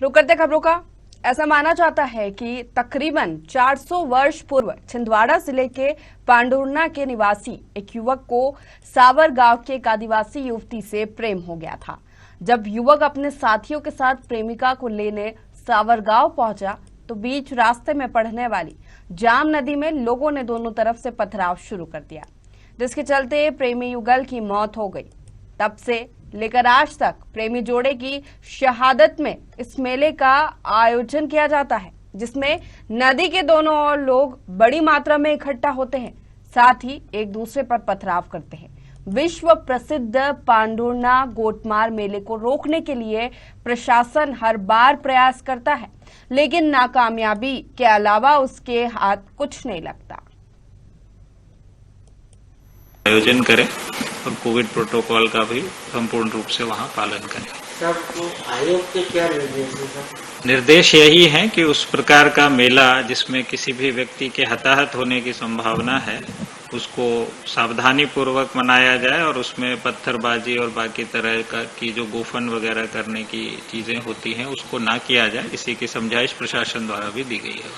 रुक करते खबरों का। ऐसा माना जाता है कि तकरीबन 400 वर्ष पूर्व छिंदवाड़ा जिले के पांडुरना के निवासी एक युवक को सावर गांव की एक आदिवासी युवती से प्रेम हो गया था। जब युवक अपने साथियों के साथ प्रेमिका को लेने सावर गांव पहुंचा तो बीच रास्ते में पड़ने वाली जाम नदी में लोगों ने दोनों तरफ से पथराव शुरू कर दिया, जिसके चलते प्रेमी युगल की मौत हो गई। तब से लेकर आज तक प्रेमी जोड़े की शहादत में इस मेले का आयोजन किया जाता है, जिसमें नदी के दोनों ओर लोग बड़ी मात्रा में इकट्ठा होते हैं, साथ ही एक दूसरे पर पथराव करते हैं। विश्व प्रसिद्ध पांडुरना गोटमार मेले को रोकने के लिए प्रशासन हर बार प्रयास करता है, लेकिन नाकामयाबी के अलावा उसके हाथ कुछ नहीं लगता। आयोजन करें और कोविड प्रोटोकॉल का भी संपूर्ण रूप से वहां पालन करें। आयोग के क्या निर्देश हैं? निर्देश यही है कि उस प्रकार का मेला जिसमें किसी भी व्यक्ति के हताहत होने की संभावना है उसको सावधानी पूर्वक मनाया जाए और उसमें पत्थरबाजी और बाकी तरह की जो गोफन वगैरह करने की चीजें होती हैं उसको ना किया जाए। इसी की समझाइश प्रशासन द्वारा भी दी गई है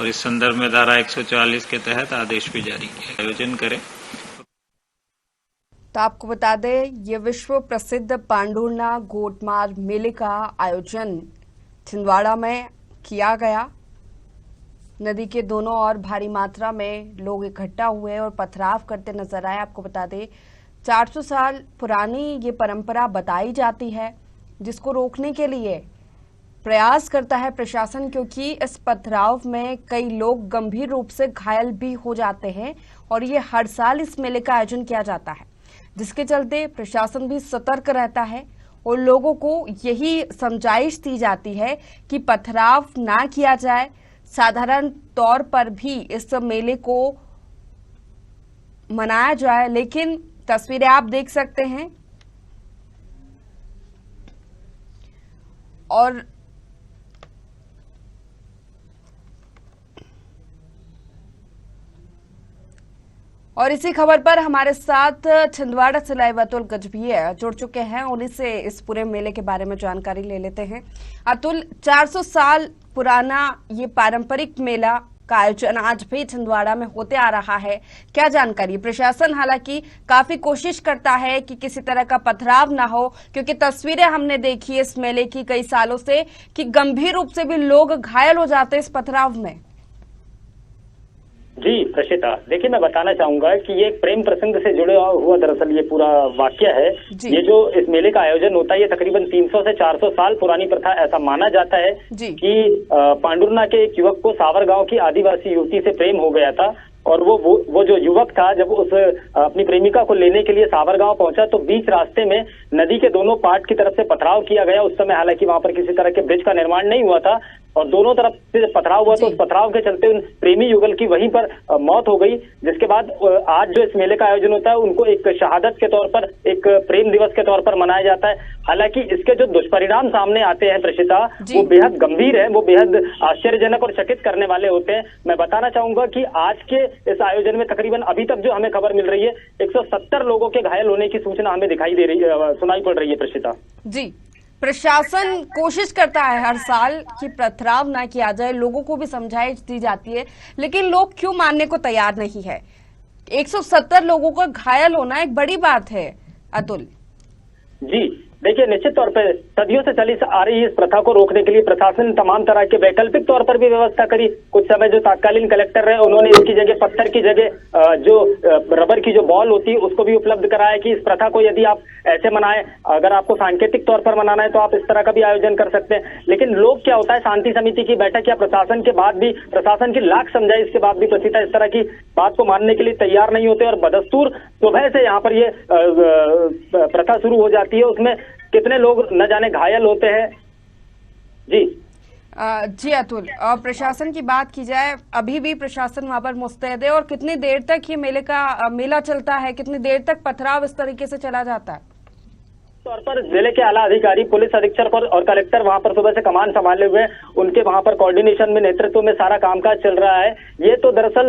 और इस संदर्भ में धारा 144 के तहत आदेश भी जारी किया। आयोजन करें। तो आपको बता दें, ये विश्व प्रसिद्ध पांडुरना गोटमार मेले का आयोजन छिंदवाड़ा में किया गया। नदी के दोनों ओर भारी मात्रा में लोग इकट्ठा हुए और पथराव करते नजर आए। आपको बता दें, 400 साल पुरानी ये परंपरा बताई जाती है, जिसको रोकने के लिए प्रयास करता है प्रशासन, क्योंकि इस पथराव में कई लोग गंभीर रूप से घायल भी हो जाते हैं और ये हर साल इस मेले का आयोजन किया जाता है, जिसके चलते प्रशासन भी सतर्क रहता है और लोगों को यही समझाइश दी जाती है कि पथराव ना किया जाए। साधारण तौर पर भी इस मेले को मनाया जाए, लेकिन तस्वीरें आप देख सकते हैं और इसी खबर पर हमारे साथ छिंदवाड़ा से लाइव अतुल गजभिया जुड़ चुके हैं। उन्हीं से इस पूरे मेले के बारे में जानकारी ले लेते हैं। अतुल, 400 साल पुराना ये पारंपरिक मेला का आयोजन आज भी छिंदवाड़ा में होते आ रहा है, क्या जानकारी? प्रशासन हालांकि काफी कोशिश करता है कि किसी तरह का पथराव ना हो, क्योंकि तस्वीरें हमने देखी इस मेले की कई सालों से कि गंभीर रूप से भी लोग घायल हो जाते हैं इस पथराव में। जी प्रशिता, देखिए मैं बताना चाहूंगा कि ये एक प्रेम प्रसंग से जुड़े हुआ दरअसल ये पूरा वाक्य है। ये जो इस मेले का आयोजन होता है ये तकरीबन 300 से 400 साल पुरानी प्रथा, ऐसा माना जाता है कि पांडुरना के एक युवक को सावर गांव की आदिवासी युवती से प्रेम हो गया था और वो जो युवक था जब उस अपनी प्रेमिका को लेने के लिए सावर गांव पहुंचा तो बीच रास्ते में नदी के दोनों पार्ट की तरफ से पथराव किया गया। उस समय हालांकि वहां पर किसी तरह के ब्रिज का निर्माण नहीं हुआ था और दोनों तरफ से पथराव हुआ तो उस पथराव के चलते उन प्रेमी युगल की वहीं पर मौत हो गई। जिसके बाद आज जो इस मेले का आयोजन होता है उनको एक शहादत के तौर पर, एक प्रेम दिवस के तौर पर मनाया जाता है। हालांकि इसके जो दुष्परिणाम सामने आते हैं प्रशिता, वो बेहद गंभीर है, वो बेहद आश्चर्यजनक और चकित करने वाले होते हैं। मैं बताना चाहूंगा कि आज के इस आयोजन में तकरीबन अभी तक जो हमें खबर मिल रही है 170 लोगों के घायल होने की सूचना हमें सुनाई पड़ रही है प्रशिता। जी, प्रशासन कोशिश करता है हर साल कि पथराव ना किया जाए, लोगों को भी समझाइश दी जाती है, लेकिन लोग क्यों मानने को तैयार नहीं है। 170 लोगों का घायल होना एक बड़ी बात है अतुल। जी देखिए, निश्चित तौर पर सदियों से चली आ रही इस प्रथा को रोकने के लिए प्रशासन ने तमाम तरह के वैकल्पिक तौर पर भी व्यवस्था करी। कुछ समय जो तत्कालीन कलेक्टर रहे उन्होंने इसकी जगह पत्थर की जगह जो रबर की जो बॉल होती है उसको भी उपलब्ध कराया कि इस प्रथा को यदि आप ऐसे मनाएं, अगर आपको सांकेतिक तौर पर मनाना है तो आप इस तरह का भी आयोजन कर सकते हैं। लेकिन लोग क्या होता है, शांति समिति की बैठक या प्रशासन के बाद भी, प्रशासन की लाख समझाइश के बाद भी प्रशिता इस तरह की बात को मानने के लिए तैयार नहीं होते और बदस्तूर सुबह से यहाँ पर ये प्रथा शुरू हो जाती है। उसमें कितने लोग न जाने घायल होते हैं। जी अतुल, प्रशासन की बात की जाए, अभी भी प्रशासन वहां पर मुस्तैद है और कितनी देर तक ये मेला चलता है, कितनी देर तक पथराव इस तरीके से चला जाता है? तौर पर जिले के आला अधिकारी, पुलिस अधीक्षक और कलेक्टर वहां पर सुबह से कमान संभाले हुए हैं। उनके वहां पर कोऑर्डिनेशन में, नेतृत्व में सारा कामकाज चल रहा है। ये तो दरअसल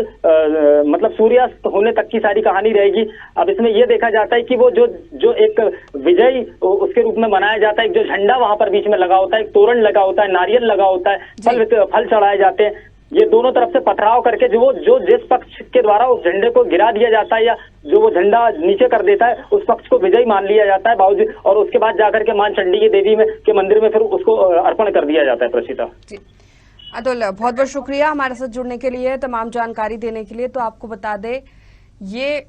मतलब सूर्यास्त होने तक की सारी कहानी रहेगी। अब इसमें ये देखा जाता है कि वो जो एक विजय उसके रूप में मनाया जाता है, जो झंडा वहां पर बीच में लगा होता है, एक तोरण लगा होता है, नारियल लगा होता है, फल चढ़ाए जाते हैं। ये दोनों तरफ से पथराव करके जो जिस पक्ष के द्वारा उस झंडे को गिरा दिया जाता है या जो वो झंडा नीचे कर देता है, उस पक्ष को विजयी मान लिया जाता है बावजूद, और उसके बाद जाकर के मां चंडी की देवी के मंदिर में फिर उसको अर्पण कर दिया जाता है। प्रशिता जी, अतुल बहुत बहुत शुक्रिया हमारे साथ जुड़ने के लिए, तमाम जानकारी देने के लिए। तो आपको बता दे, ये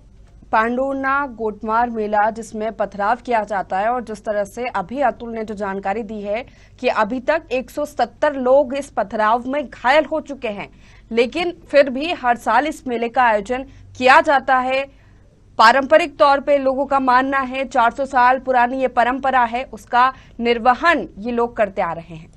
पांडुरना गोटमार मेला जिसमें पथराव किया जाता है, और जिस तरह से अभी अतुल ने जो जानकारी दी है कि अभी तक 170 लोग इस पथराव में घायल हो चुके हैं, लेकिन फिर भी हर साल इस मेले का आयोजन किया जाता है। पारंपरिक तौर पे लोगों का मानना है 400 साल पुरानी ये परंपरा है, उसका निर्वहन ये लोग करते आ रहे हैं।